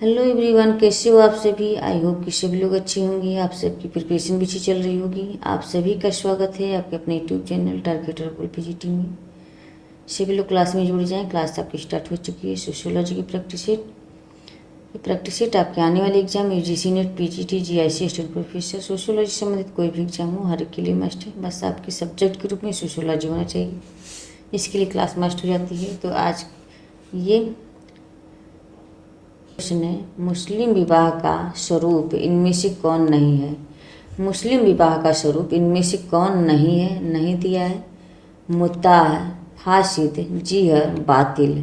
Hello everyone, कैसे हो आप सभी। आई होप कि सभी लोग अच्छे होंगे। आप सबकी प्रिपरेशन भी अच्छी चल रही होगी। आप सभी का स्वागत है आपके अपने यूट्यूब चैनल टारगेटर गोल पीजीटी में। सभी लोग क्लास में जुड़ जाएं। क्लास आपकी स्टार्ट हो चुकी है। सोशियोलॉजी की प्रैक्टिस सेट, ये प्रैक्टिस सेट आपके आने वाले exam UGC net, PGT, GIC, assistant professor, sociology से संबंधित कोई भी एग्जाम हो हर एक के लिए मस्ट है। बस आपके सब्जेक्ट के रूप में सोशियोलॉजी होना चाहिए, इसके लिए क्लास मस्ट हो जाती है। तो आज ये प्रश्न है, मुस्लिम विवाह का स्वरूप इनमें से कौन नहीं है। मुस्लिम विवाह का स्वरूप इनमें से कौन नहीं है, नहीं दिया है। मुत्ताह, फासिद, जीहर, बातिल।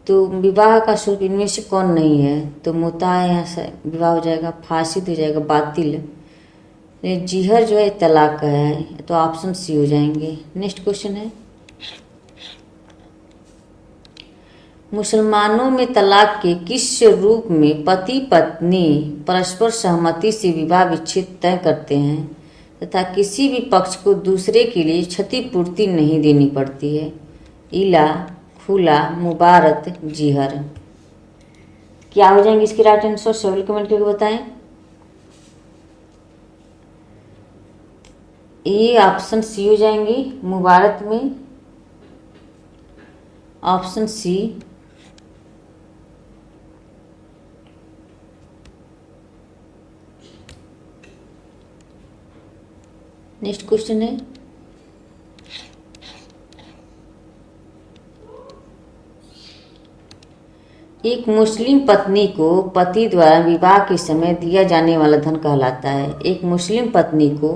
तो विवाह का स्वरूप इनमें से कौन नहीं है, तो मुत्ताह यहाँ से विवाह हो जाएगा, फासिद हो जाएगा, बातिल। जीहर जो है तलाक का है, तो ऑप्शन सी हो जाएंगे। नेक्स्ट क्वेश्चन है, मुसलमानों में तलाक के किस रूप में पति पत्नी परस्पर सहमति से विवाह विच्छेद तय करते हैं तथा किसी भी पक्ष को दूसरे के लिए क्षतिपूर्ति नहीं देनी पड़ती है। इला, खुला, मुबारत, जीहर। क्या हो जाएंगे इसके राइट आंसर, सभी कमेंट करके बताएं। ये ऑप्शन सी हो जाएंगी, मुबारत में ऑप्शन सी। नेक्स्ट क्वेश्चन है, एक मुस्लिम पत्नी को पति द्वारा विवाह के समय दिया जाने वाला धन कहलाता है। एक मुस्लिम पत्नी को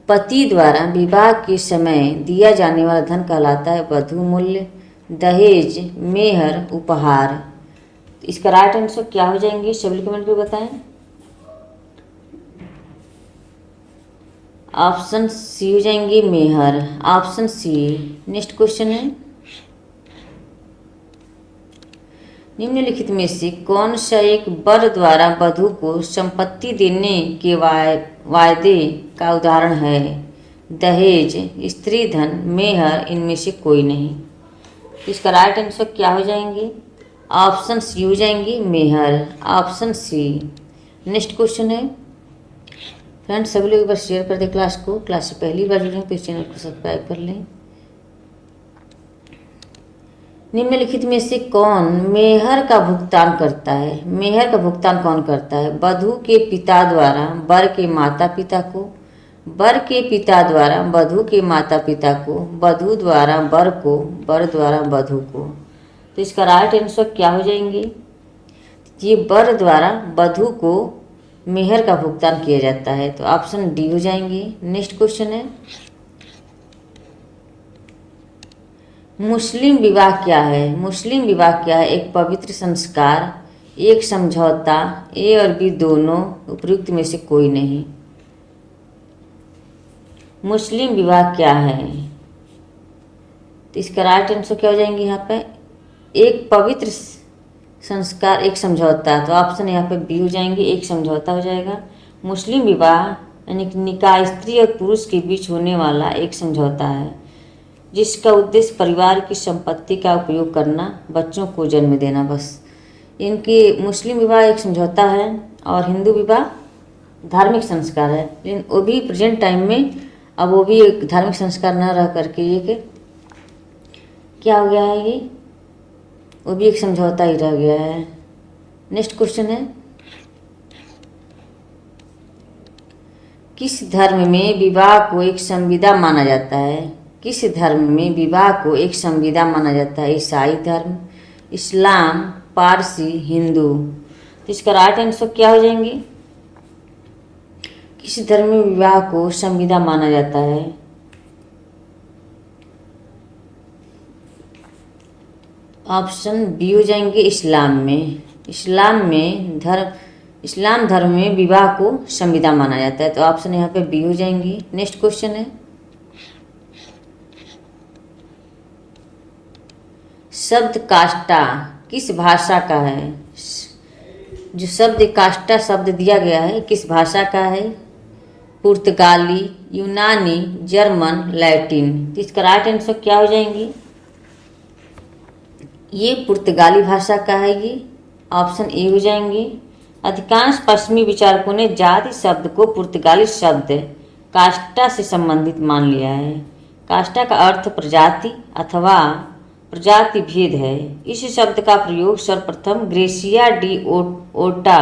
पति द्वारा विवाह के समय दिया जाने वाला धन कहलाता है वधू मूल्य, दहेज, मेहर, उपहार। इसका राइट आंसर क्या हो जाएंगे, सभी कमेंट में बताएं। ऑप्शन सी हो जाएंगे, मेहर, ऑप्शन सी। नेक्स्ट क्वेश्चन है, निम्नलिखित में से कौन सा एक वर द्वारा वधू को संपत्ति देने के वायदे का उदाहरण है। दहेज, स्त्री धन, मेहर, इनमें से कोई नहीं। इसका राइट आंसर क्या हो जाएंगे, ऑप्शन सी हो जाएंगी, मेहर, ऑप्शन सी। नेक्स्ट क्वेश्चन है, फ्रेंड्स सभी लोग बस शेयर कर दें क्लास को। क्लास से पहली बार जुड़े तो इस चैनल को सब्सक्राइब कर लें। निम्नलिखित में से कौन मेहर का भुगतान करता है। मेहर का भुगतान कौन करता है, वधू के पिता द्वारा वर के माता पिता को, वर के पिता द्वारा वधू के माता पिता को, वधू द्वारा वर को, वर द्वारा वधू को। तो इसका राइट आंसर क्या हो जाएंगे, ये वर द्वारा वधू को मेहर का भुगतान किया जाता है, तो ऑप्शन डी हो जाएंगे। नेक्स्ट क्वेश्चन है, मुस्लिम विवाह क्या है। मुस्लिम विवाह क्या है, एक पवित्र संस्कार, एक समझौता, ए और बी दोनों, उपयुक्त में से कोई नहीं। मुस्लिम विवाह क्या है, तो इसका राइट आंसर क्या हो जाएंगे यहाँ पे, एक पवित्र संस्कार, एक समझौता। तो ऑप्शन यहाँ पे बी हो जाएंगे, एक समझौता हो जाएगा। मुस्लिम विवाह यानी कि निकाह स्त्री और पुरुष के बीच होने वाला एक समझौता है जिसका उद्देश्य परिवार की संपत्ति का उपयोग करना, बच्चों को जन्म देना। बस इनकी मुस्लिम विवाह एक समझौता है और हिंदू विवाह धार्मिक संस्कार है, लेकिन वो भी प्रेजेंट टाइम में अब वो भी एक धार्मिक संस्कार न रह करके ये क्या हो गया है, ये वो भी एक समझौता ही रह गया है। नेक्स्ट क्वेश्चन है, किस धर्म में विवाह को एक संविदा माना जाता है। किस धर्म में विवाह को एक संविदा माना जाता है, ईसाई धर्म, इस्लाम, पारसी, हिंदू। तो इसका राइट आंसर क्या हो जाएंगे, किस धर्म में विवाह को संविदा माना जाता है, ऑप्शन बी हो जाएंगे, इस्लाम में। इस्लाम धर्म में विवाह को संविदा माना जाता है, तो ऑप्शन यहाँ पे बी हो जाएंगी। नेक्स्ट क्वेश्चन है, शब्द काष्टा किस भाषा का है। जो शब्द काष्टा शब्द दिया गया है किस भाषा का है, पुर्तगाली, यूनानी, जर्मन, लैटिन। तो इसका राइट आंसर क्या हो जाएंगी, ये पुर्तगाली भाषा का है ये, ऑप्शन ए हो जाएंगी। अधिकांश पश्चिमी विचारकों ने जाति शब्द को पुर्तगाली शब्द कास्टा से संबंधित मान लिया है। कास्टा का अर्थ प्रजाति अथवा प्रजाति भेद है। इस शब्द का प्रयोग सर्वप्रथम ग्रेसिया डी ओटा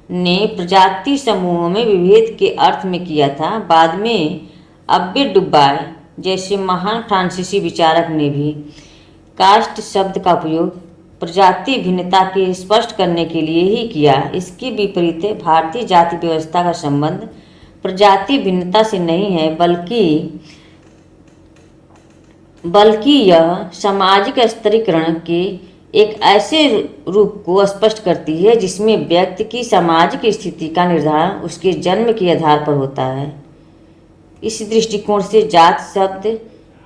ने प्रजाति समूहों में विभेद के अर्थ में किया था। बाद में अब्बे डुब्बाय जैसे महान फ्रांसीसी विचारक ने भी कास्ट शब्द का उपयोग प्रजाति भिन्नता के स्पष्ट करने के लिए ही किया। इसके विपरीत भारतीय जाति व्यवस्था का संबंध प्रजाति भिन्नता से नहीं है, बल्कि यह सामाजिक स्तरीकरण के एक ऐसे रूप को स्पष्ट करती है जिसमें व्यक्ति की सामाजिक स्थिति का निर्धारण उसके जन्म के आधार पर होता है। इस दृष्टिकोण से जात शब्द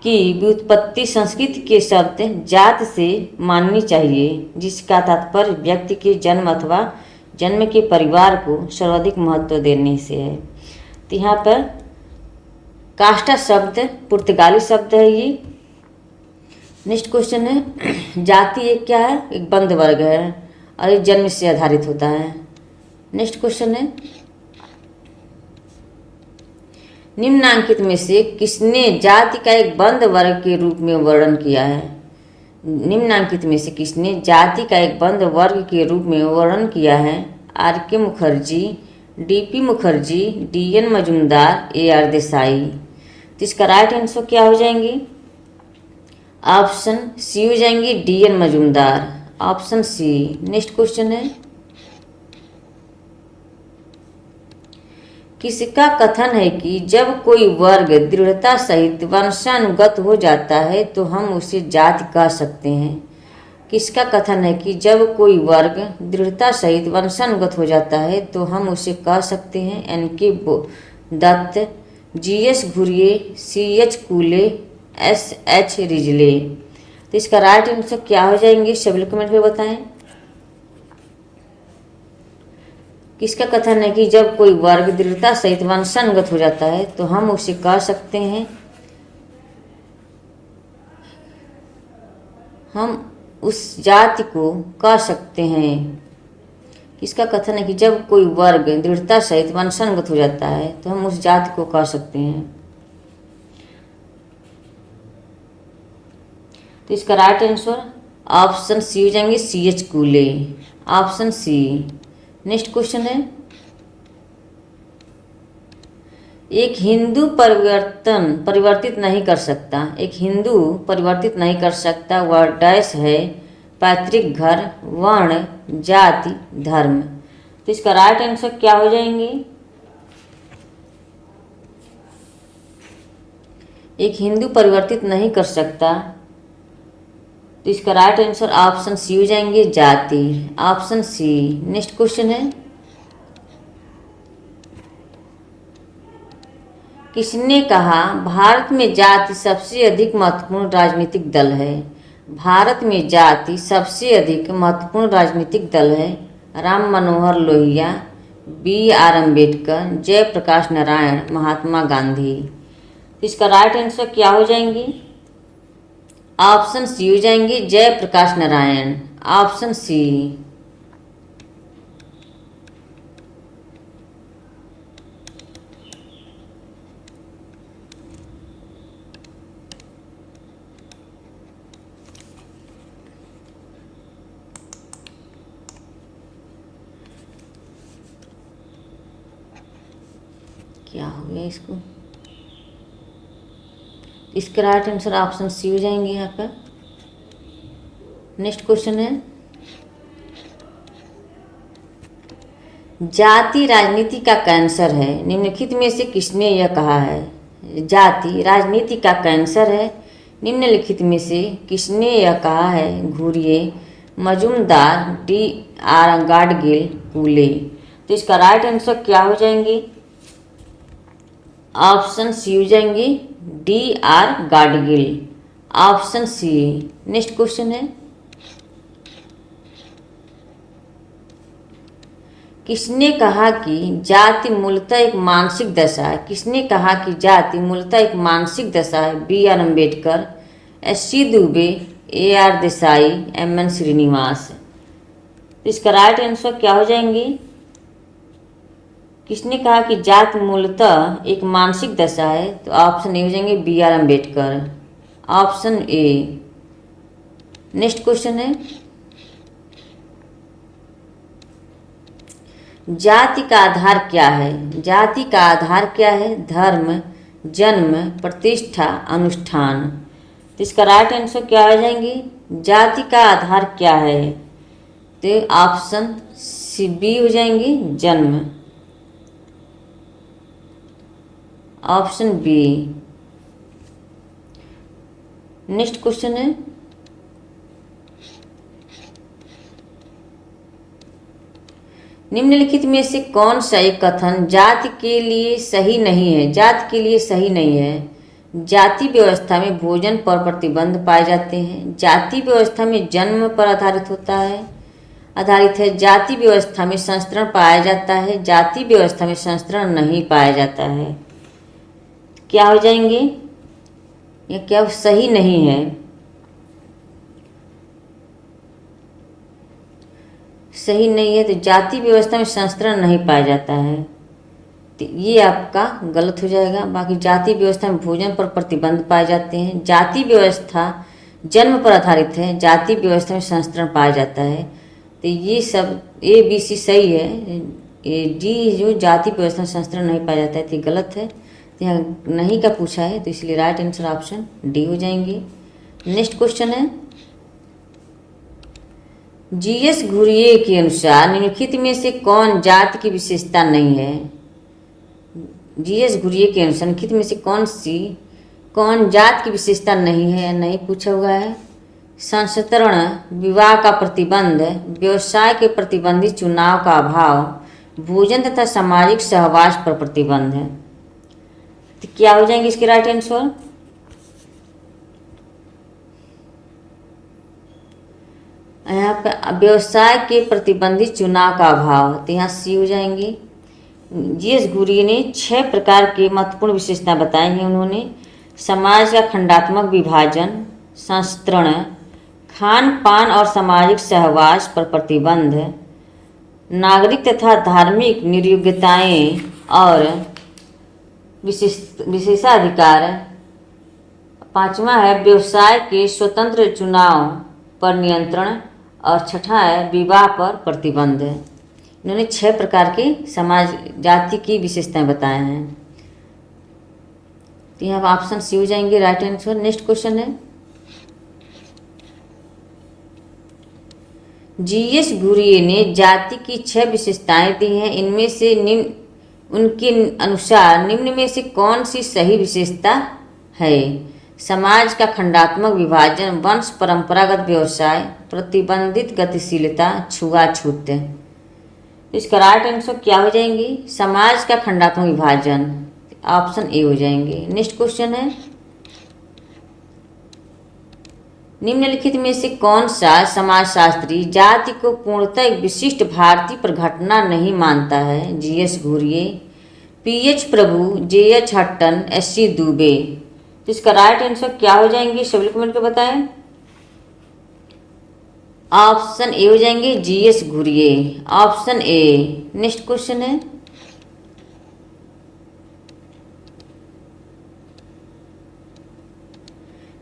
की व्युत्पत्ति संस्कृत के शब्द जात से माननी चाहिए, जिसका तात्पर्य व्यक्ति के जन्म अथवा जन्म के परिवार को सर्वाधिक महत्व देने से है। तो यहाँ पर कास्टा शब्द पुर्तगाली शब्द है ये। नेक्स्ट क्वेश्चन है, जाति एक क्या है? एक बंद वर्ग है और ये जन्म से आधारित होता है। नेक्स्ट क्वेश्चन है, निम्नांकित में से किसने जाति का एक बंद वर्ग के रूप में वर्णन किया है? निम्नांकित में से किसने जाति का एक बंद वर्ग के रूप में वर्णन किया है? R K. Mukherjee, D P. Mukherjee, D N. Majumdar, A R. Desai. तो इसका राइट आंसर क्या हो जाएंगी? ऑप्शन सी हो जाएंगी, D N. Majumdar, option C. Next question है, किसका कथन है कि जब कोई वर्ग दृढ़ता सहित वंशानुगत हो जाता है तो हम उसे जाति कह सकते हैं? किसका कथन है कि जब कोई वर्ग दृढ़ता सहित वंशानुगत हो जाता है तो हम उसे कह सकते हैं? NK. Dutt, GS. Ghurye, CH. कूले, SH. Risley. तो इसका राइट आंसर क्या हो जाएंगे? सभी कमेंट में बताएं। किसका कथन है कि जब कोई वर्ग दृढ़ता सहित वंशानुगत हो जाता है तो हम उसे कह सकते हैं, हम उस जाति को कह सकते हैं। किसका कथन है कि जब कोई वर्ग दृढ़ता सहित वंशानुगत हो जाता है तो हम उस जाति को कह सकते हैं? तो इसका राइट आंसर ऑप्शन सी हो जाएंगे, CH. कूले, option C. Next question है, एक हिंदू परिवर्तित नहीं कर सकता। एक हिंदू परिवर्तित नहीं कर सकता वह डैश है? पैतृक घर, वर्ण, जाति, धर्म। तो इसका राइट आंसर क्या हो जाएंगे? एक हिंदू परिवर्तित नहीं कर सकता, तो इसका राइट आंसर ऑप्शन सी हो जाएंगे, जाति, ऑप्शन सी। नेक्स्ट क्वेश्चन है, किसने कहा भारत में जाति सबसे अधिक महत्वपूर्ण राजनीतिक दल है? भारत में जाति सबसे अधिक महत्वपूर्ण राजनीतिक दल है? राम मनोहर लोहिया, बी.आर. अम्बेडकर, जयप्रकाश नारायण, महात्मा गांधी। इसका राइट आंसर क्या हो जाएंगी? ऑप्शन सी हो जाएंगे, जयप्रकाश नारायण, ऑप्शन सी। क्या हो गया इसको? इसका राइट आंसर ऑप्शन सी हो जाएंगे यहाँ पर। नेक्स्ट क्वेश्चन है, जाति राजनीति का कैंसर है। निम्नलिखित में से किसने यह कहा है? जाति राजनीति का कैंसर है। निम्नलिखित में से किसने यह कहा है? घुरिये, मजूमदार, डी.आर. गाडगिल, कूले। तो इसका राइट आंसर क्या हो जाएंगे? ऑप्शन सी हो जाएंगे, D R. Gadgil, option C. Next question है, किसने कहा कि जाति मूलतः एक मानसिक दशा है? किसने कहा कि जाति मूलतः एक मानसिक दशा है? B R. Ambedkar, S C. Dubey, A R. Desai, M N. Srinivas. तो इसका राइट आंसर क्या हो जाएंगे? किसने कहा कि जात मूलतः एक मानसिक दशा है? तो ऑप्शन ए हो जाएंगे B R Ambedkar, option A. Next question है, जाति का आधार क्या है? जाति का आधार क्या है? धर्म, जन्म, प्रतिष्ठा, अनुष्ठान। तो इसका राइट आंसर क्या हो जाएंगे? जाति का आधार क्या है? तो ऑप्शन सी बी हो जाएंगे, जन्म, ऑप्शन बी। नेक्स्ट क्वेश्चन है, निम्नलिखित में से कौन सा एक कथन जाति के लिए सही नहीं है? जाति के लिए सही नहीं है। जाति व्यवस्था में भोजन पर प्रतिबंध पाए जाते हैं। जाति व्यवस्था में जन्म पर आधारित है। जाति व्यवस्था में संस्करण पाया जाता है। जाति व्यवस्था में संस्करण नहीं पाया जाता है। क्या हो जाएंगे? ये क्या सही नहीं है? सही नहीं है, तो जाति व्यवस्था में संस्करण नहीं पाया जाता है, तो ये आपका गलत हो जाएगा। बाकी जाति व्यवस्था में भोजन पर प्रतिबंध पाए जाते हैं। जाति व्यवस्था जन्म पर आधारित है। जाति व्यवस्था में संस्करण पाया जाता है, तो ये सब ए बी सी सही है। ये डी जो जाति व्यवस्था में संस्करण नहीं पाया जाता है तो गलत है। तो यहाँ नहीं का पूछा है, तो इसलिए राइट आंसर ऑप्शन डी हो जाएंगे। नेक्स्ट क्वेश्चन है, जीएस घुरिये के अनुसार निम्नलिखित में से कौन जाति की विशेषता नहीं है? जीएस घुरिये के अनुसार निम्नलिखित में से कौन जाति की विशेषता नहीं है? नहीं पूछा हुआ है। संस्तरण, विवाह का प्रतिबंध, व्यवसाय के प्रतिबंधित चुनाव का अभाव, भोजन तथा सामाजिक सहवास पर प्रतिबंध है। तो क्या हो जाएंगे इसके राइट आंसर? यहाँ पे व्यवसाय के प्रतिबंधित चुनाव का अभाव, तो यहाँ सी हो जाएंगे। जीएस घुरिये ने 6 प्रकार के महत्वपूर्ण विशेषताएं बताई हैं उन्होंने। समाज का खंडात्मक विभाजन, संस्तरण, खान पान और सामाजिक सहवास पर प्रतिबंध, नागरिक तथा धार्मिक निर्योग्यताएं और विशेषाधिकार, 5वां है व्यवसाय के स्वतंत्र चुनाव पर नियंत्रण, और 6ठा है विवाह पर प्रतिबंध। इन्होंने 6 प्रकार के समाज जाति की विशेषताएं बताए हैं, तो यहाँ ऑप्शन सी हो जाएंगे राइट आंसर। नेक्स्ट क्वेश्चन है, जीएस घुरिये ने जाति की 6 विशेषताएं दी हैं। इनमें से उनके अनुसार निम्न में से कौन सी सही विशेषता है? समाज का खंडात्मक विभाजन, वंश परंपरागत व्यवसाय, प्रतिबंधित गतिशीलता, छुआछूत। इसका राइट आंसर क्या हो जाएंगी? समाज का खंडात्मक विभाजन, ऑप्शन ए हो जाएंगे। नेक्स्ट क्वेश्चन है, निम्नलिखित में से कौन सा समाजशास्त्री जाति को पूर्णतः एक विशिष्ट भारतीय प्रघटना नहीं मानता है? जीएस घुरिये, पीएच प्रभु, जेएच हट्टन, एससी दुबे। तो इसका राइट आंसर क्या हो जाएंगे? सभी कमेंट में बताएं। ऑप्शन ए हो जाएंगे GS Ghurye, option A. Next question है,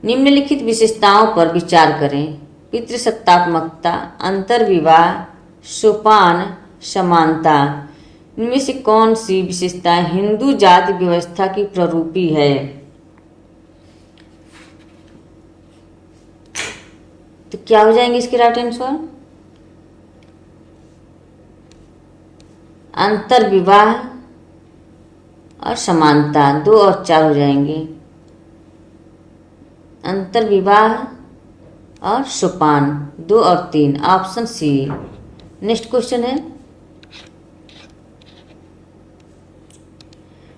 निम्नलिखित विशेषताओं पर विचार करें। पितृसत्तात्मकता, अंतर्विवाह, सोपान, समानता। इनमें से कौन सी विशेषताएं हिंदू जाति व्यवस्था की प्ररूपी है? तो क्या हो जाएंगे इसके राइट आंसर? अंतर्विवाह और समानता, 2 और 4 हो जाएंगे। अंतर्विवाह और सोपान, 2 और 3, ऑप्शन सी। नेक्स्ट क्वेश्चन है,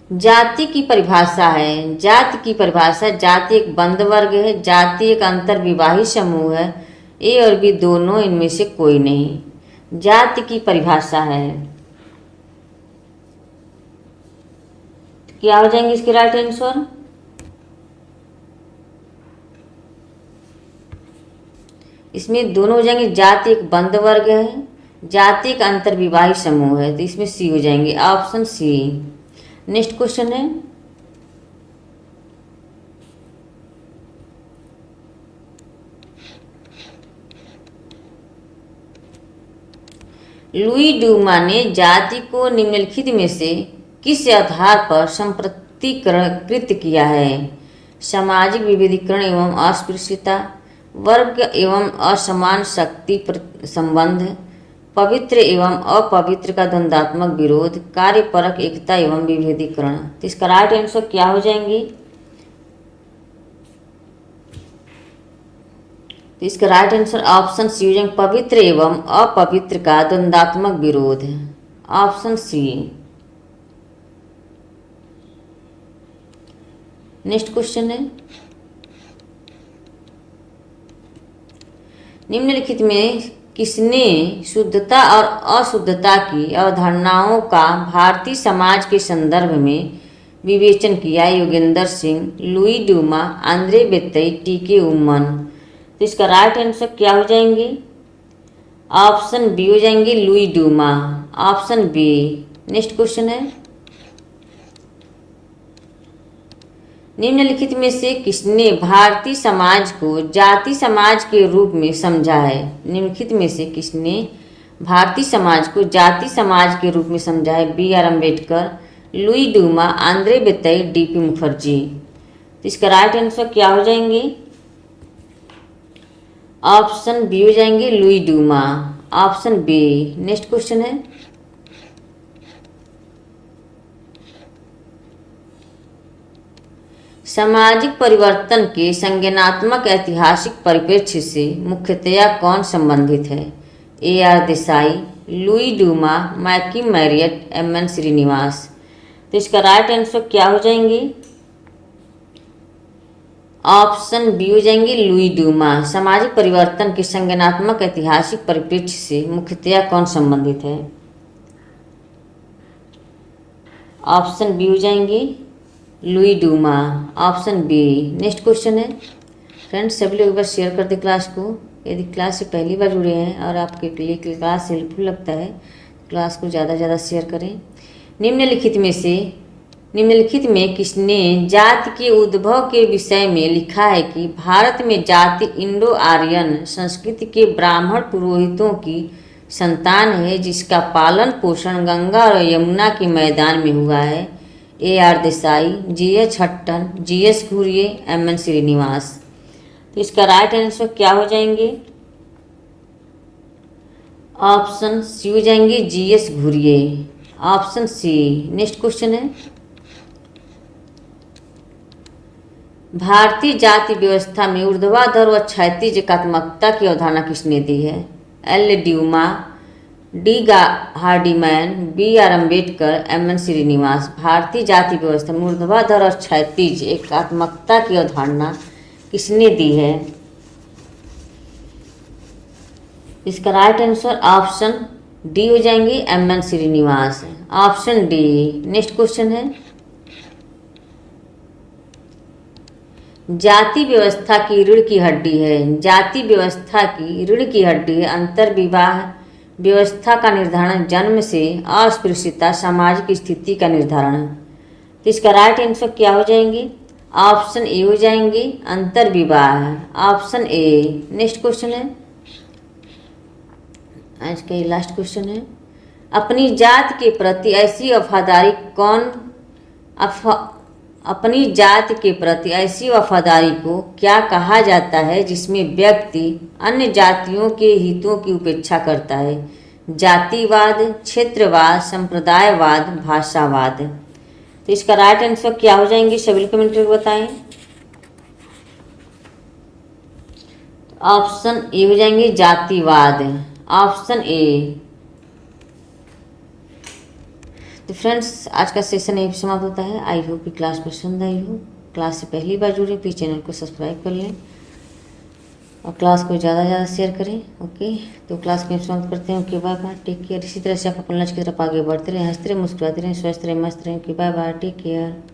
जाति की परिभाषा है। जाति की परिभाषा, जाति एक बंद वर्ग है। जाति एक अंतर्विवाही समूह है। ए और बी दोनों, इनमें से कोई नहीं। जाति की परिभाषा है, क्या हो जाएंगे इसके राइट आंसर? इसमें दोनों हो जाएंगे। जाति एक बंद वर्ग है, जाति का अंतर्विवाही समूह है, तो इसमें सी हो जाएंगे, ऑप्शन सी। नेक्स्ट क्वेश्चन है, लुई डूमा ने जाति को निम्नलिखित में से किस आधार पर संप्रतिकृत किया है? सामाजिक विविधीकरण एवं अस्पृश्यता, वर्ग एवं असमान शक्ति संबंध, पवित्र एवं अपवित्र का द्वंद्वात्मक विरोध, कार्यपरक एकता एवं विभेदीकरण। तो इसका राइट आंसर क्या हो जाएंगे? तो इसका राइट आंसर ऑप्शन सी हो जाएंगे, पवित्र एवं अपवित्र का द्वंद्वात्मक विरोध, ऑप्शन सी। नेक्स्ट क्वेश्चन है, निम्नलिखित में किसने शुद्धता और अशुद्धता की अवधारणाओं का भारतीय समाज के संदर्भ में विवेचन किया? Yogendra Singh, Louis Duma, Andre बेतई, TK. उमन। तो इसका राइट आंसर क्या हो जाएंगे? ऑप्शन बी हो जाएंगे, Louis Duma, option B. Next question है, निम्नलिखित में से किसने भारतीय समाज को जाति समाज के रूप में समझा है? निम्नलिखित में से किसने भारतीय समाज को जाति समाज के रूप में समझा है? B R. Ambedkar, Louis Duma, Andre बेतई, DP. Mukherjee. तो इसका राइट आंसर क्या हो जाएंगे? ऑप्शन बी हो जाएंगे, Louis Duma, option B. Next question है, सामाजिक परिवर्तन के संज्ञानात्मक ऐतिहासिक परिप्रेक्ष्य से मुख्यतया कौन संबंधित है? A R. Desai, Louis Duma, मैकिम Marriott, M.N.. Srinivas. तो इसका राइट आंसर क्या हो जाएंगे? ऑप्शन बी हो जाएंगे, लुई डूमा। सामाजिक परिवर्तन के संज्ञानात्मक ऐतिहासिक परिप्रेक्ष्य से मुख्यतया कौन संबंधित है? ऑप्शन बी हो जाएंगे, Louis Duma, option B. Next question है, फ्रेंड्स सभी लोग एक बार शेयर कर दें क्लास को। यदि क्लास से पहली बार जुड़े हैं और आपके लिए क्लास हेल्पफुल लगता है, क्लास को ज़्यादा से ज़्यादा शेयर करें। निम्नलिखित में किसने जाति के उद्भव के विषय में लिखा है कि भारत में जाति इंडो आर्यन संस्कृति के ब्राह्मण पुरोहितों की संतान है, जिसका पालन पोषण गंगा और यमुना के मैदान में हुआ है? A R. Desai, G H. Hutton, G S. Ghurye, M N. Srinivas. तो इसका राइट आंसर क्या हो जाएंगे? ऑप्शन सी हो जाएंगे, G S. Ghurye, option C. Next question है, भारतीय जाति व्यवस्था में ऊर्ध्वाधर व क्षैतिज एकात्मकता की अवधारणा किसने दी है? L. Dumont, D. Hardiman, B R. Ambedkar, M N. Srinivas. भारतीय जाति व्यवस्था में ऊर्ध्वाधर और क्षैतिज एकात्मकता की अवधारणा किसने दी है? इसका राइट आंसर ऑप्शन डी हो जाएंगे, M N. Srinivas, option D. Next question है, जाति व्यवस्था की रीढ़ की हड्डी है। जाति व्यवस्था की रीढ़ की हड्डी है अंतर्विवाह व्यवस्था का निर्धारण, जन्म से अस्पृश्यता, सामाजिक स्थिति का निर्धारण। तो इसका राइट आंसर क्या हो जाएंगे? ऑप्शन ए हो जाएंगे, अंतर्विवाह, ऑप्शन ए। नेक्स्ट क्वेश्चन है, आज का ये लास्ट क्वेश्चन है, अपनी जात के प्रति ऐसी वफादारी अपनी जात के प्रति ऐसी वफादारी को क्या कहा जाता है जिसमें व्यक्ति अन्य जातियों के हितों की उपेक्षा करता है? जातिवाद, क्षेत्रवाद, संप्रदायवाद, भाषावाद। तो इसका राइट आंसर क्या हो जाएंगे? सभी कमेंट करके बताएं। ऑप्शन ए हो जाएंगे, जातिवाद, ऑप्शन ए। तो फ्रेंड्स आज का सेशन यही समाप्त होता है। आई होप कि क्लास पसंद आई हो। क्लास से पहली बार जुड़े प्लीज़ चैनल को सब्सक्राइब कर लें और क्लास को ज़्यादा से ज़्यादा शेयर करें। ओके, तो क्लास को समाप्त करते हैं। Okay, bye bye, take care. इसी तरह से आप अपने लक्ष्य की तरफ आगे बढ़ते रहें, हंसते रहें, मुस्कुराते रहें, स्वस्थ रहें, मस्त रहें। Okay, bye bye, take care.